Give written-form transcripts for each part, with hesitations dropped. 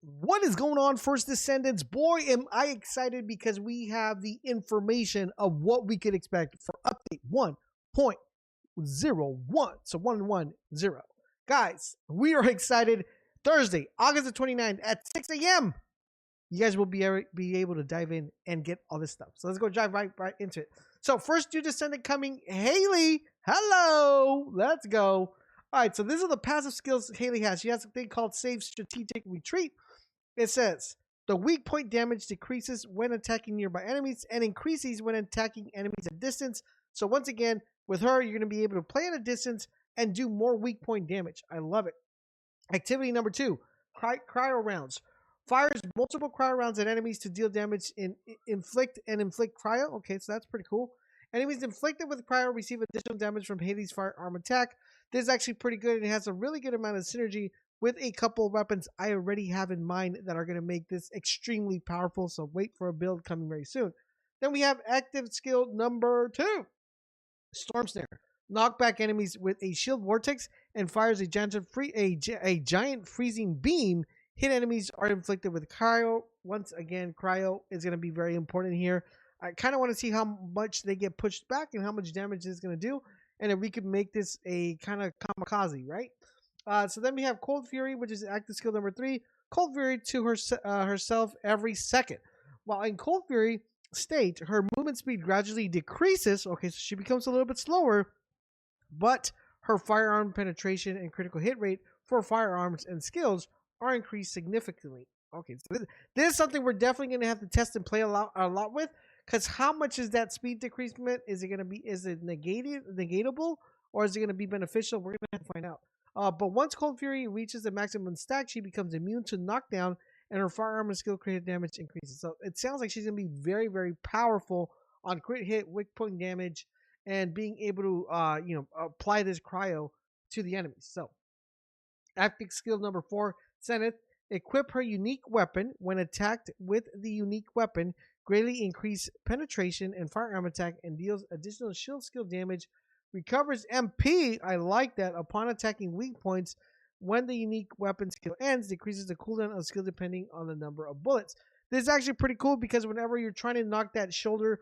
What is going on, First Descendants? Boy, am I excited because we have the information of what we could expect for update 1.01. So 110. Guys, we are excited. Thursday, August the 29th at 6 a.m. You guys will be able to dive in and get all this stuff. So let's go dive right into it. So first new Descendant coming, Hailey. Hello. Let's go. All right, so these are the passive skills Hailey has. She has a thing called Save Strategic Retreat. It says, the weak point damage decreases when attacking nearby enemies and increases when attacking enemies at distance. So once again, with her, you're going to be able to play at a distance and do more weak point damage. I love it. Activity number 2, cryo rounds. Fires multiple cryo rounds at enemies to deal damage in inflict cryo. Okay, so that's pretty cool. Enemies inflicted with cryo receive additional damage from Hailey's firearm attack. This is actually pretty good, and it has a really good amount of synergy with a couple of weapons I already have in mind that are going to make this extremely powerful, so wait for a build coming very soon. Then we have active skill number 2, Storm Snare. Knock back enemies with a shield vortex and fires a giant freezing beam. Hit enemies are inflicted with cryo. Once again, cryo is going to be very important here. I kind of want to see how much they get pushed back and how much damage it's going to do, and if we could make this a kind of kamikaze, right? So then we have Cold Fury, which is active skill number 3. Cold Fury to herself every second. While in Cold Fury state, her movement speed gradually decreases. Okay, so she becomes a little bit slower, but her firearm penetration and critical hit rate for firearms and skills are increased significantly. Okay, so this is something we're definitely going to have to test and play a lot with, because how much is that speed decreasement? Is it negatable, or is it going to be beneficial? We're going to have to find out. But once Cold Fury reaches the maximum stack, she becomes immune to knockdown, and her firearm and skill crit damage increases. So it sounds like she's going to be very, very powerful on crit hit, weak point damage, and being able to apply this cryo to the enemies. So active skill number 4, Zenith. Equip her unique weapon. When attacked with the unique weapon, greatly increase penetration and firearm attack and deals additional shield skill damage. Recovers MP, I like that, upon attacking weak points. When the unique weapon skill ends, decreases the cooldown of skill depending on the number of bullets. This is actually pretty cool because whenever you're trying to knock that shoulder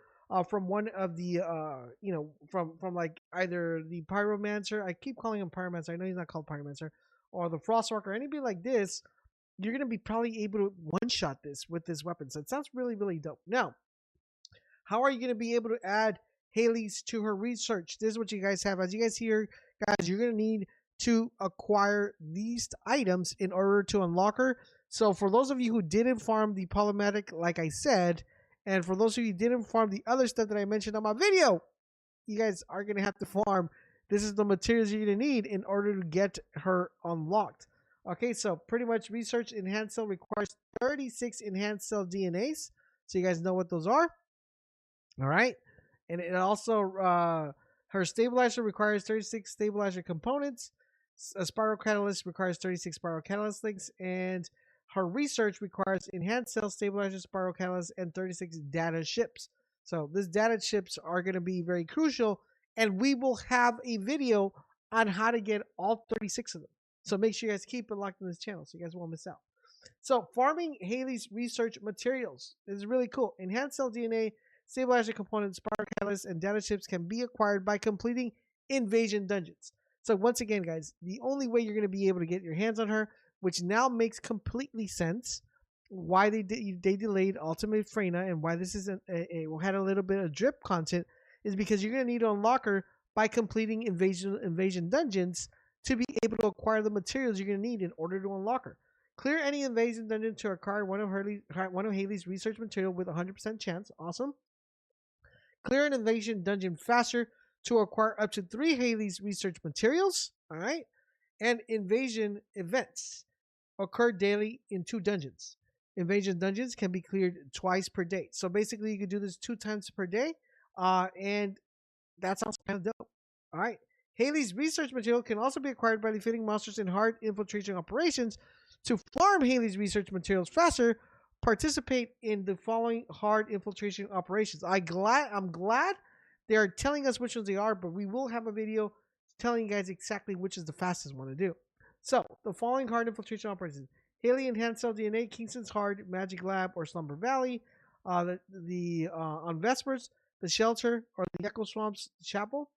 from one of the, from like either the Pyromancer, I keep calling him Pyromancer, I know he's not called Pyromancer, or the Frostwalker, or anybody like this, you're going to be probably able to one-shot this with this weapon. So it sounds really, really dope. Now, how are you going to be able to add Hailey's to her research? This is what you guys have. As you guys hear, guys, you're going to need to acquire these items in order to unlock her. So for those of you who didn't farm the polymatic, like I said, and for those of you who didn't farm the other stuff that I mentioned on my video, you guys are going to have to farm. This is the materials you're going to need in order to get her unlocked. Okay, so pretty much research enhanced cell requires 36 enhanced cell DNAs. So you guys know what those are. All right. And it also, her stabilizer requires 36 stabilizer components. A spiral catalyst requires 36 spiral catalyst links. And her research requires enhanced cell stabilizer, spiral catalyst, and 36 data ships. So these data ships are going to be very crucial. And we will have a video on how to get all 36 of them. So make sure you guys keep it locked in this channel so you guys won't miss out. So farming Hailey's research materials is really cool. Enhanced cell DNA, stabilizer components, spiral catalysts, and data chips can be acquired by completing invasion dungeons. So once again, guys, the only way you're going to be able to get your hands on her, which now makes completely sense, why they delayed Ultimate Freyna and why this is had a little bit of drip content, is because you're going to need to unlock her by completing invasion dungeons to be able to acquire the materials you're going to need in order to unlock her. Clear any invasion dungeon to acquire one of Hailey's research material with 100% chance. Awesome. Clear an invasion dungeon faster to acquire up to 3 Hailey's research materials. All right. And invasion events occur daily in 2 dungeons. Invasion dungeons can be cleared twice per day. So basically, you can do this 2 times per day. And that sounds kind of dope. All right. Hailey's research material can also be acquired by defeating monsters in hard infiltration operations. To farm Hailey's research materials faster, participate in the following hard infiltration operations. I'm glad they are telling us which ones they are, but we will have a video telling you guys exactly which is the fastest one to do. So, the following hard infiltration operations. Hailey Enhanced Cell DNA, Kingston's Hard, Magic Lab, or Slumber Valley. On Vespers, the Shelter, or the Echo Swamps Chapel.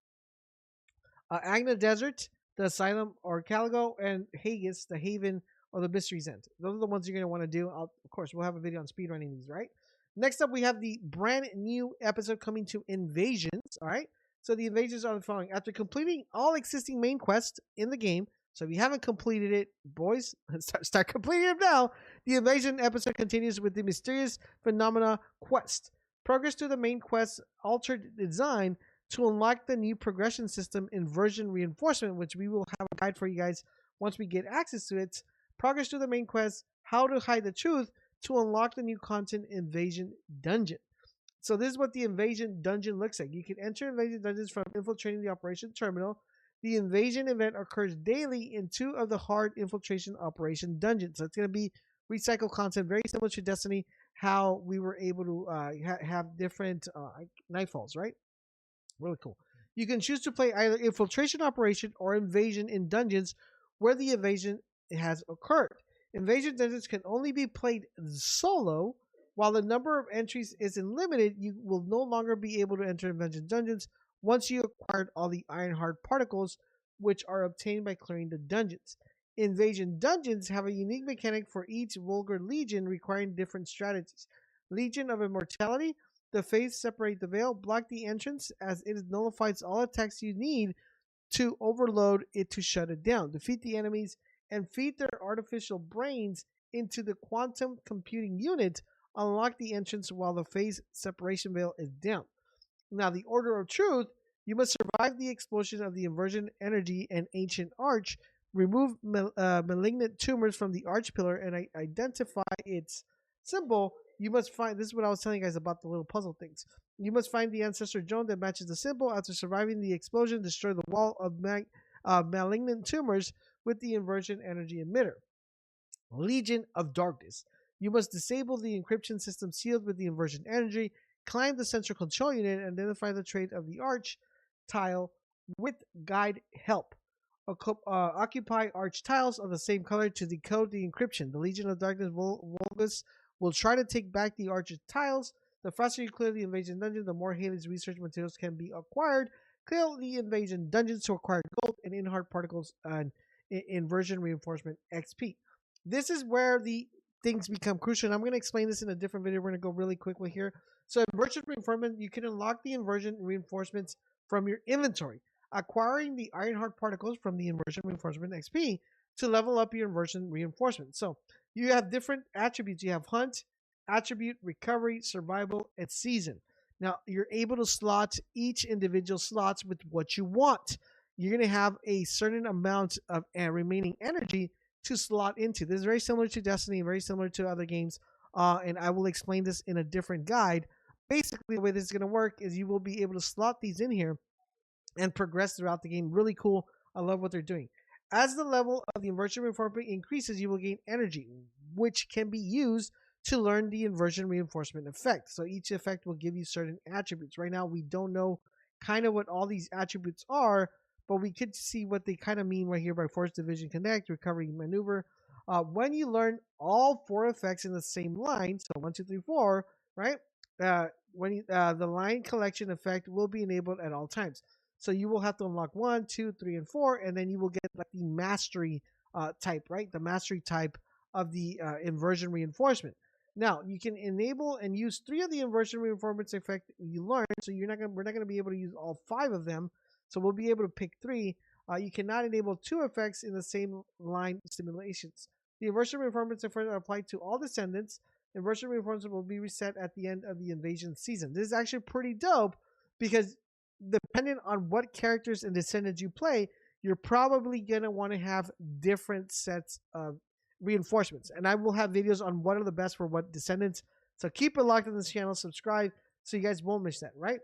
Agna Desert, the Asylum, or Caligo, and Haggis, the Haven, or the Mystery's End. Those are the ones you're going to want to do. Of course, we'll have a video on speedrunning these, right? Next up, we have the brand new episode coming to Invasions, all right? So the Invasions are the following. After completing all existing main quests in the game, so if you haven't completed it, boys, start completing it now. The Invasion episode continues with the Mysterious Phenomena quest. Progress to the main quest's altered design to unlock the new progression system, Inversion Reinforcement, which we will have a guide for you guys once we get access to it. Progress to the main quest, How to Hide the Truth, to unlock the new content, Invasion Dungeon. So this is what the Invasion Dungeon looks like. You can enter Invasion Dungeons from infiltrating the Operation Terminal. The Invasion event occurs daily in 2 of the hard infiltration operation dungeons. So it's going to be recycled content, very similar to Destiny, how we were able to have different nightfalls, right? Really cool. You can choose to play either infiltration operation or invasion in dungeons where the invasion has occurred. Invasion dungeons can only be played solo. While the number of entries isn't limited, you will no longer be able to enter invasion dungeons once you acquired all the Ironheart particles, which are obtained by clearing the dungeons. Invasion dungeons have a unique mechanic for each Vulgar Legion, requiring different strategies. Legion of Immortality, the Faith separate the veil, block the entrance as it nullifies all attacks you need to overload it to shut it down. Defeat the enemies and feed their artificial brains into the quantum computing unit. Unlock the entrance while the phase separation veil is down. Now, the Order of Truth, you must survive the explosion of the Inversion Energy and Ancient Arch, remove malignant tumors from the Arch Pillar, and identify its symbol. You must find, this is what I was telling you guys about the little puzzle things. You must find the Ancestor Drone that matches the symbol. After surviving the explosion, destroy the wall of malignant tumors with the Inversion Energy Emitter. Legion of Darkness. You must disable the encryption system sealed with the Inversion Energy, climb the central control unit, and identify the trait of the Arch tile with guide help. Occupy Arch tiles of the same color to decode the encryption. The Legion of Darkness Vulgus will try to take back the Arch tiles. The faster you clear the Invasion Dungeon, the more Hailey's research materials can be acquired. Clear the Invasion Dungeons to acquire gold and Inheart particles and Inversion Reinforcement XP. This is where the things become crucial, and I'm going to explain this in a different video. We're going to go really quickly here. So Inversion Reinforcement, you can unlock the Inversion Reinforcements from your inventory, acquiring the Ironheart particles from the Inversion Reinforcement XP to level up your Inversion Reinforcement. So you have different attributes. You have Hunt, Attribute, Recovery, Survival, and Season. Now, you're able to slot each individual slots with what you want. You're going to have a certain amount of remaining energy to slot into. This is very similar to Destiny, very similar to other games, and I will explain this in a different guide. Basically, the way this is going to work is you will be able to slot these in here and progress throughout the game. Really cool. I love what they're doing. As the level of the Inversion Reinforcement increases, you will gain energy, which can be used to learn the Inversion Reinforcement effect. So each effect will give you certain attributes. Right now, we don't know kind of what all these attributes are, but we could see what they kind of mean right here by Force Division Connect, Recovery Maneuver. When you learn all 4 effects in the same line, so 1, 2, 3, 4, right? The line collection effect will be enabled at all times. So you will have to unlock 1, 2, 3, and 4, and then you will get like the mastery type, right? The mastery type of the Inversion Reinforcement. Now you can enable and use 3 of the Inversion Reinforcement effect you learn. So we're not going to be able to use all 5 of them. So we'll be able to pick 3. You cannot enable 2 effects in the same line simulations. The Inversion Reinforcements are applied to all Descendants. Inversion Reinforcement will be reset at the end of the Invasion season. This is actually pretty dope because depending on what characters and Descendants you play, you're probably going to want to have different sets of reinforcements. And I will have videos on what are the best for what Descendants. So keep it locked on this channel, subscribe so you guys won't miss that, right?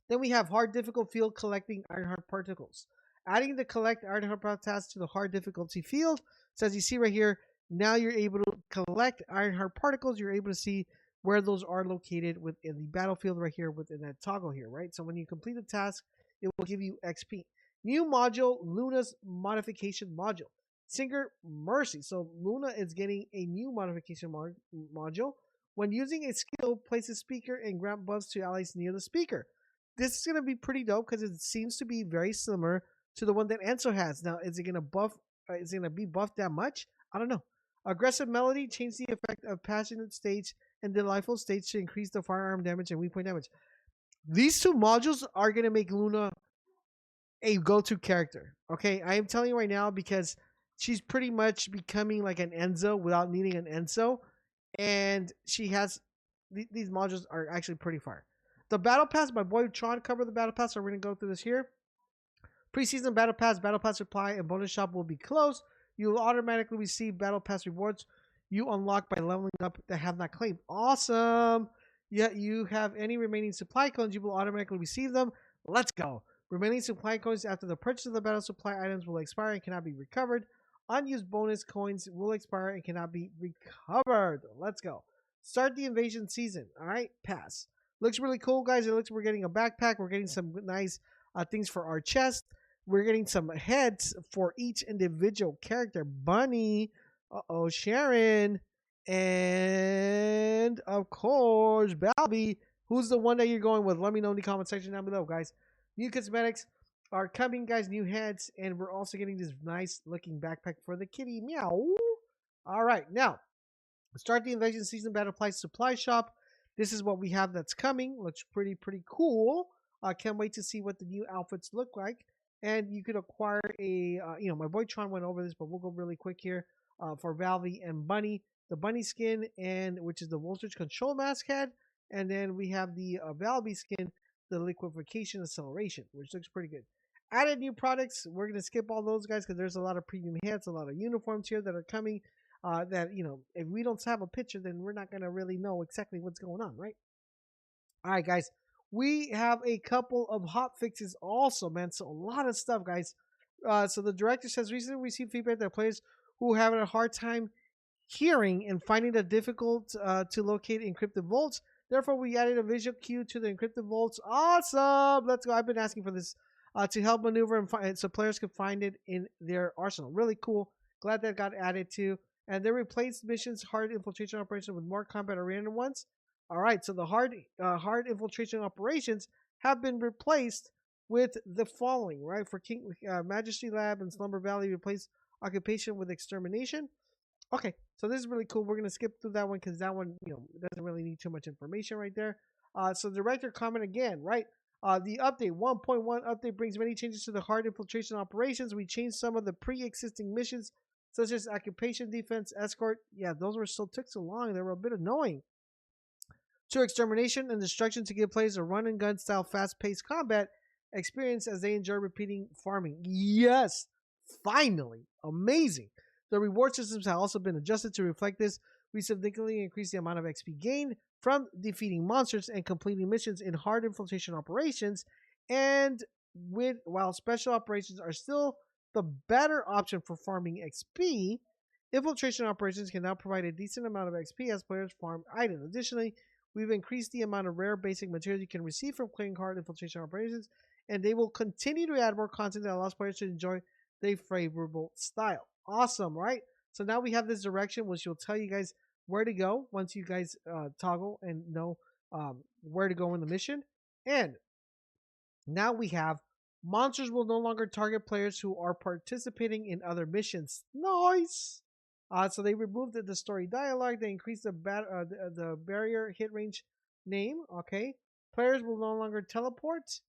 Then we have hard difficult field collecting Ironheart particles. Adding the collect Ironheart task to the hard difficulty field. So as you see right here, now you're able to collect Ironheart particles. You're able to see where those are located within the battlefield right here within that toggle here, right? So when you complete the task, it will give you XP. New module, Luna's Modification Module. Singer Mercy. So Luna is getting a new modification module. When using a skill, place a speaker and grant buffs to allies near the speaker. This is going to be pretty dope because it seems to be very similar to the one that Enzo has. Now, is it going to buff? Is it going to be buffed that much? I don't know. Aggressive Melody, change the effect of passionate stage and delightful stage to increase the firearm damage and weak point damage. These two modules are going to make Luna a go-to character. Okay, I am telling you right now because she's pretty much becoming like an Enzo without needing an Enzo, and she has these modules are actually pretty fire. The battle pass, my boy Tron covered the battle pass, so we're gonna go through this here. Preseason battle pass supply, and bonus shop will be closed. You will automatically receive battle pass rewards you unlock by leveling up that have not claimed. Awesome! Yet you have any remaining supply coins, you will automatically receive them. Let's go. Remaining supply coins after the purchase of the battle supply items will expire and cannot be recovered. Unused bonus coins will expire and cannot be recovered. Let's go. Start the invasion season. All right, pass. Looks really cool, guys. It looks we're getting a backpack. We're getting some nice things for our chest. We're getting some heads for each individual character. Bunny, Sharon, and of course, Balby. Who's the one that you're going with? Let me know in the comment section down below, guys. New cosmetics are coming, guys. New heads, and we're also getting this nice looking backpack for the kitty. Meow. All right, now start the invasion season battle price supply shop. This is what we have that's coming. Looks pretty cool. Can't wait to see what the new outfits look like. And you could acquire a, my boy Tron went over this, but we'll go really quick here for Valvy and Bunny. The Bunny skin, and which is the Voltage Control Mask head. And then we have the Valvy skin, the Liquefaction Acceleration, which looks pretty good. Added new products. We're going to skip all those, guys, because there's a lot of premium hats, a lot of uniforms here that are coming. That, if we don't have a picture, then we're not going to really know exactly what's going on, right? All right, guys. We have a couple of hotfixes also, man. So a lot of stuff, guys. So the director says recently received feedback that players who have a hard time hearing and finding it difficult to locate encrypted vaults. Therefore, we added a visual cue to the encrypted vaults. Awesome! Let's go. I've been asking for this to help maneuver and find so players can find it in their arsenal. Really cool. Glad that got added too. And they replaced missions hard infiltration operation with more combat oriented ones. All right, so the hard infiltration operations have been replaced with the following, right? For King Majesty Lab and Slumber Valley, replace occupation with extermination. Okay, so this is really cool. We're going to skip through that one because that one, doesn't really need too much information right there. So the director comment again, right? The update 1.1 update brings many changes to the hard infiltration operations. We changed some of the pre-existing missions, such as occupation, defense, escort. Yeah, those took so long. They were a bit annoying. To extermination and destruction to give players a run and gun style fast-paced combat experience as they enjoy repeating farming. Yes, finally, amazing. The reward systems have also been adjusted to reflect this. We significantly increased the amount of XP gained from defeating monsters and completing missions in hard infiltration operations. And while special operations are still the better option for farming XP, infiltration operations can now provide a decent amount of XP as players farm items. Additionally, we've increased the amount of rare basic materials you can receive from clearing hard infiltration operations, and they will continue to add more content that allows players to enjoy their favorable style. Awesome, right? So now we have this direction, which will tell you guys where to go once you guys toggle and know where to go in the mission. And now we have monsters will no longer target players who are participating in other missions. Nice! So they removed the story dialogue. They increased the barrier hit range name. Okay. Players will no longer teleport.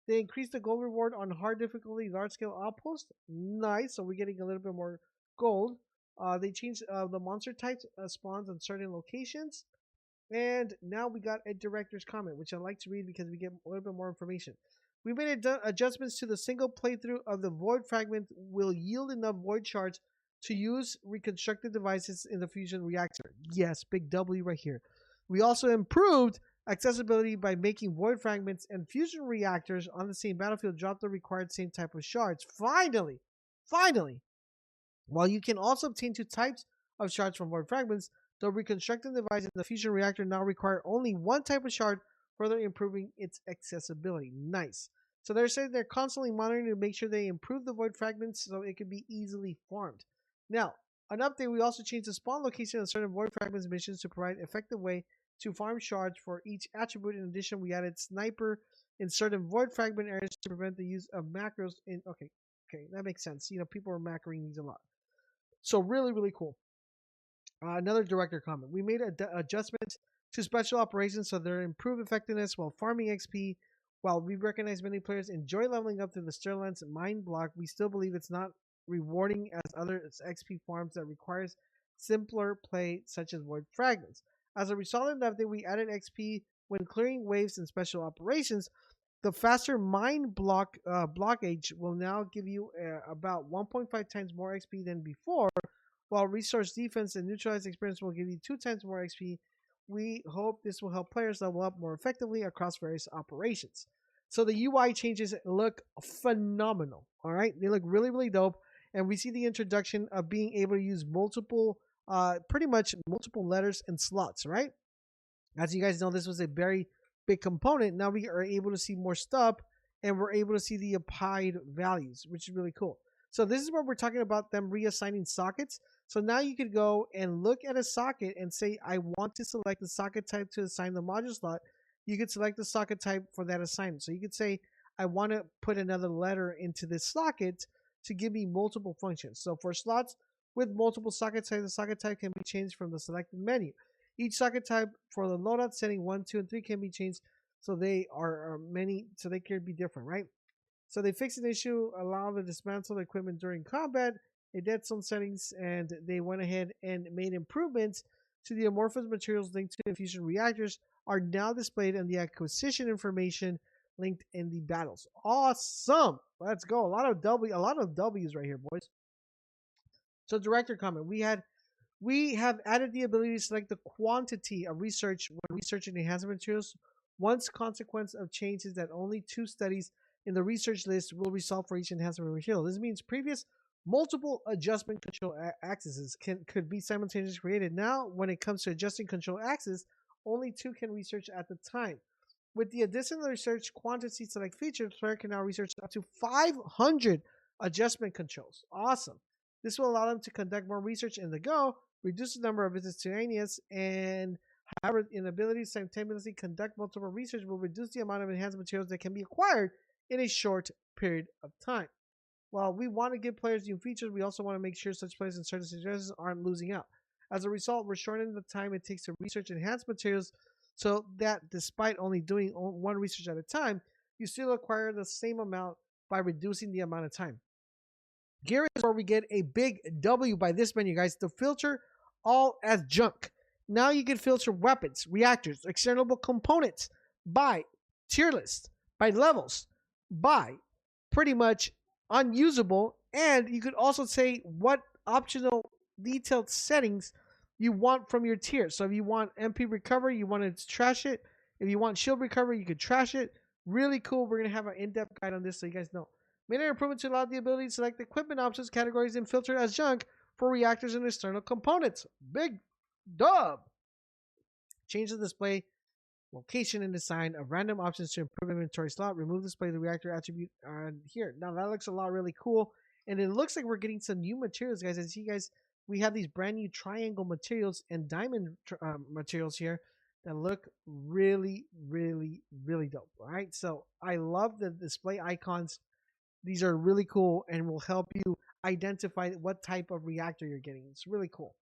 They increased the gold reward on hard difficulty large scale outpost. Nice. So we're getting a little bit more gold. They changed the monster types spawns on certain locations. And now we got a director's comment, which I like to read because we get a little bit more information. We made adjustments to the single playthrough of the void fragment will yield enough void shards to use reconstructed devices in the fusion reactor. Yes, big W right here. We also improved accessibility by making void fragments and fusion reactors on the same battlefield drop the required same type of shards. Finally! While you can also obtain two types of shards from void fragments, the reconstructed device and the fusion reactor now require only one type of shard, further improving its accessibility. Nice. So they're saying they're constantly monitoring to make sure they improve the void fragments so it can be easily farmed. Now, an update, we also changed the spawn location of certain Void Fragments missions to provide effective way to farm shards for each attribute. In addition, we added Sniper in certain Void Fragment areas to prevent the use of macros in... Okay, that makes sense. People are macroing these a lot. So really, really cool. Another director comment. We made adjustments to special operations so they're improved effectiveness while farming XP. While we recognize many players enjoy leveling up through the Sterlance mine block, we still believe it's not rewarding as other XP farms that requires simpler play such as Void Fragments. As a result of that, we added XP when clearing waves in special operations. The faster mine blockage will now give you about 1.5 times more XP than before, while resource defense and neutralized experience will give you 2 times more XP. We hope this will help players level up more effectively across various operations. So the UI changes look phenomenal. All right, they look really, really dope, and we see the introduction of being able to use pretty much multiple letters and slots. Right, as you guys know, this was a very big component. Now we are able to see more stuff, and we're able to see the applied values, which is really cool. So this is where we're talking about them reassigning sockets. So now you could go and look at a socket and say, I want to select the socket type to assign the module slot. You could select the socket type for that assignment. So you could say, I want to put another letter into this socket to give me multiple functions. So for slots with multiple socket types, the socket type can be changed from the selected menu. Each socket type for the loadout setting 1, 2, and 3 can be changed. So they so they can be different, right? So they fixed an issue, allow the dismantle the equipment during combat. They did some settings, and they went ahead and made improvements to the amorphous materials linked to infusion reactors are now displayed in the acquisition information linked in the battles. Awesome! Let's go. A lot of W's right here, boys. So director comment. We have added the ability to select the quantity of research when researching enhancement materials. Once consequence of change is that only 2 studies in the research list will result for each enhancement material. This means previous multiple adjustment control axes could be simultaneously created. Now, when it comes to adjusting control axes, only 2 can research at the time. With the additional research quantity select feature, the player can now research up to 500 adjustment controls. Awesome. This will allow them to conduct more research in the go, reduce the number of visits to Aeneas, and however, inability to simultaneously conduct multiple research will reduce the amount of enhanced materials that can be acquired in a short period of time. While we want to give players new features, we also want to make sure such players in certain situations aren't losing out. As a result, we're shortening the time it takes to research enhanced materials so that despite only doing 1 research at a time, you still acquire the same amount by reducing the amount of time. Here is where we get a big W by this menu, guys. The filter all as junk. Now you can filter weapons, reactors, external components by tier list, by levels, by pretty much unusable, and you could also say what optional detailed settings you want from your tier. So if you want MP recovery, you want to trash it. If you want shield recovery, you could trash it. Really cool. We're going to have an in-depth guide on this so you guys know. Made an improvement to allow the ability to select equipment options, categories, and filter as junk for reactors and external components. Big dub. Change the display location and design of random options to improve inventory slot. Remove display the reactor attribute here. Now that looks a lot really cool, and it looks like we're getting some new materials, guys. As you guys, we have these brand new triangle materials and diamond materials here that look really, really, really dope. All right, so I love the display icons. These are really cool and will help you identify what type of reactor you're getting. It's really cool.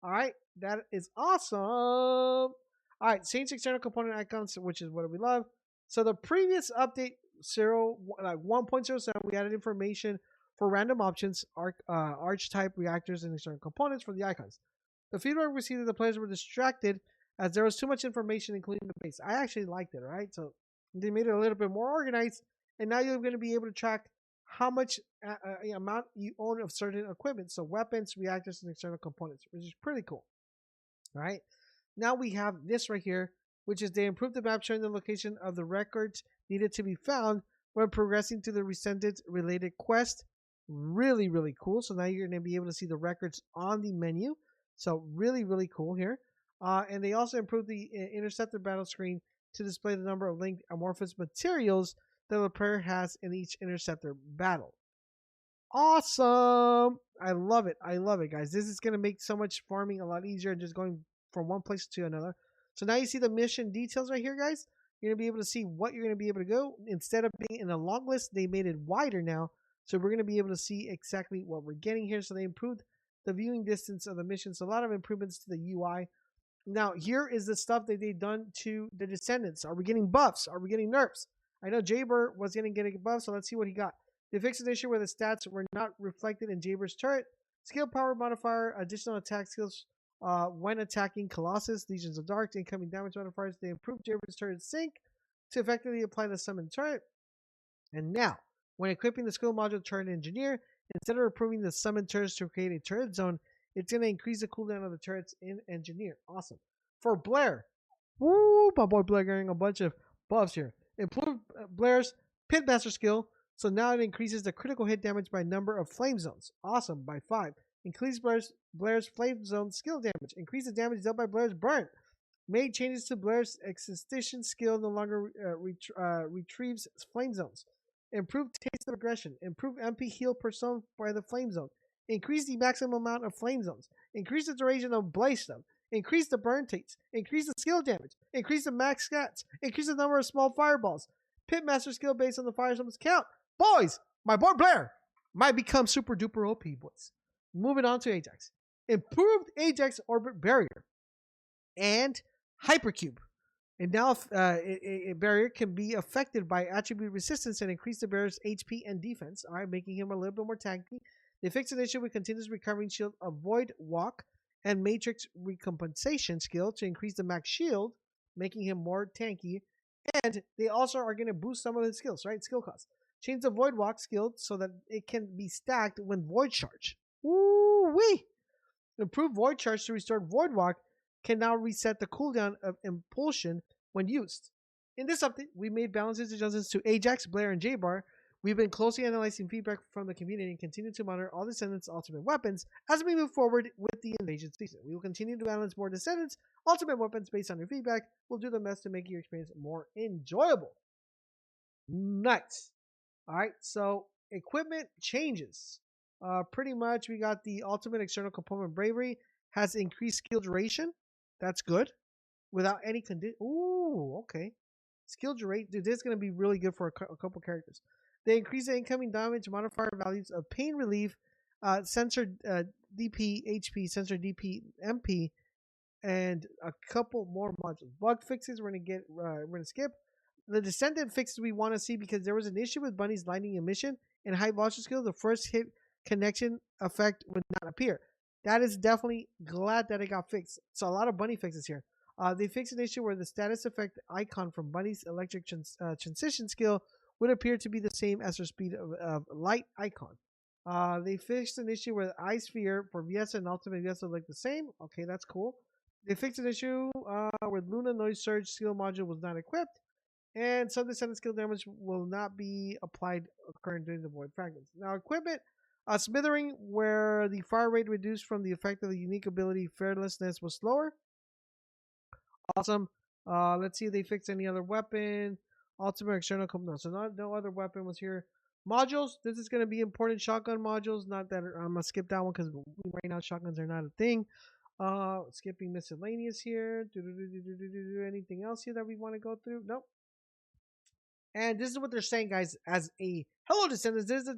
All right, that is awesome. All right, change external component icons, which is what we love. So the previous update 1.07, we added information for random options, arch type reactors, and external components for the icons. The feedback received that the players were distracted as there was too much information, including the base. I actually liked it, right? So they made it a little bit more organized, and now you're going to be able to track how much amount you own of certain equipment. So weapons, reactors, and external components, which is pretty cool. All right. Now we have this right here, which is they improved the map showing the location of the records needed to be found when progressing to the Descendant related quest. Really, really cool. So now you're going to be able to see the records on the menu. So really, really cool here. And they also improved the interceptor battle screen to display the number of linked amorphous materials that the player has in each interceptor battle. Awesome. I love it. I love it, guys. This is going to make so much farming a lot easier, just going from one place to another. So now you see the mission details right here, guys. You're going to be able to see what you're going to be able to go. Instead of being in a long list, they made it wider now. So we're going to be able to see exactly what we're getting here. So they improved the viewing distance of the mission. So a lot of improvements to the UI. Now, here is the stuff that they've done to the Descendants. Are we getting buffs? Are we getting nerfs? I know Jaber was going to get a buff, so let's see what he got. They fixed an issue where the stats were not reflected in Jaber's turret. Skill power modifier, additional attack skills when attacking Colossus, Legions of Dark, incoming damage modifiers. They improved Jaber's turret sync to effectively apply the summon turret. And now, when equipping the skill module Turret Engineer, instead of improving the summon turrets to create a turret zone, it's going to increase the cooldown of the turrets in Engineer. Awesome. For Blair, woo, my boy Blair getting a bunch of buffs here. Improve Blair's Pitmaster skill, so now it increases the critical hit damage by number of flame zones. Awesome, by 5. Increase Blair's flame zone skill damage. Increase the damage dealt by Blair's burn. Made changes to Blair's excitation skill, no longer retrieves flame zones. Improve taste of aggression. Improve MP heal per zone by the flame zone. Increase the maximum amount of flame zones. Increase the duration of blaze stun. Increase the burn taste. Increase the skill damage. Increase the max stats. Increase the number of small fireballs. Pitmaster skill based on the fire summon's count. Boys, my boy Blair might become super duper OP, boys. Moving on to Ajax. Improved Ajax orbit barrier and hypercube. And now a barrier can be affected by attribute resistance and increase the barrier's HP and defense, all right, making him a little bit more tanky. They fixed an issue with continuous recovering shield, avoid walk, and matrix recompensation skill to increase the max shield, making him more tanky. And they also are going to boost some of his skills, right? Skill cost. Change the void walk skill so that it can be stacked when void charge. Woo-wee! Improve void charge to restore void walk can now reset the cooldown of impulsion when used. In this update, we made balances adjustments to Ajax, Blair, and J-Bar. We've been closely analyzing feedback from the community and continue to monitor all Descendants' ultimate weapons as we move forward with the invasion season. We will continue to balance more Descendants' ultimate weapons based on your feedback. We'll do the best to make your experience more enjoyable. Nice. All right, so equipment changes. Pretty much, we got the ultimate external component bravery has increased skill duration. That's good. Without any condition. Ooh, okay. Skill duration. Dude, this is going to be really good for a couple characters. They increase the incoming damage modifier values of pain relief, sensor DP, HP, sensor DP, MP, and a couple more modules. Bug fixes we're gonna skip. The Descendant fixes we want to see because there was an issue with Bunny's lightning emission and high velocity skill. The first hit connection effect would not appear. That is definitely glad that it got fixed. So a lot of Bunny fixes here. They fixed an issue where the status effect icon from Bunny's electric transition skill would appear to be the same as her speed of light icon. They fixed an issue where the eye sphere for Viesa and Ultimate Viesa look the same. Okay, that's cool. They fixed an issue where Luna Noise Surge skill module was not equipped. And some Descendant skill damage will not be applied occurring during the Void Fragments. Now, equipment, Smithering, where the fire rate reduced from the effect of the unique ability Fearlessness was slower. Awesome. Let's see if they fixed any other weapon. Ultimate external component. So no other weapon was here. Modules. This is going to be important. Shotgun modules. Not that I'm gonna skip that one because right now shotguns are not a thing. Skipping miscellaneous here. Anything else here that we want to go through? Nope. And this is what they're saying, guys. As a hello, Descendants. This is the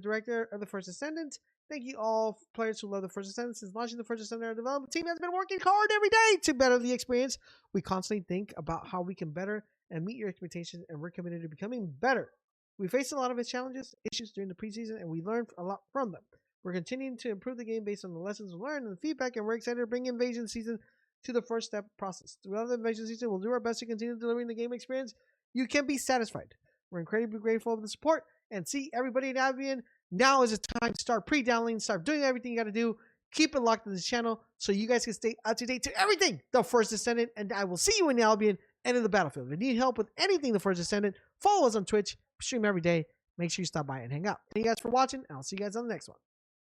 director of the First Descendant. Thank you all players who love the First Descendant. Since launching the First Descendant, our development team has been working hard every day to better the experience. We constantly think about how we can better and meet your expectations, and we're committed to becoming better. We faced a lot of its challenges, issues during the preseason, and we learned a lot from them. We're continuing to improve the game based on the lessons learned and the feedback, and we're excited to bring Invasion Season to the first step process. Throughout the Invasion Season, we'll do our best to continue delivering the game experience you can be satisfied. We're incredibly grateful for the support, and see everybody in Albion. Now is the time to start pre-downloading, start doing everything you got to do. Keep it locked to this channel so you guys can stay up to date to everything the First Descendant, and I will see you in Albion and in the battlefield. If you need help with anything the First Descendant, follow us on Twitch. We stream every day. Make sure you stop by and hang out. Thank you guys for watching, and I'll see you guys on the next one.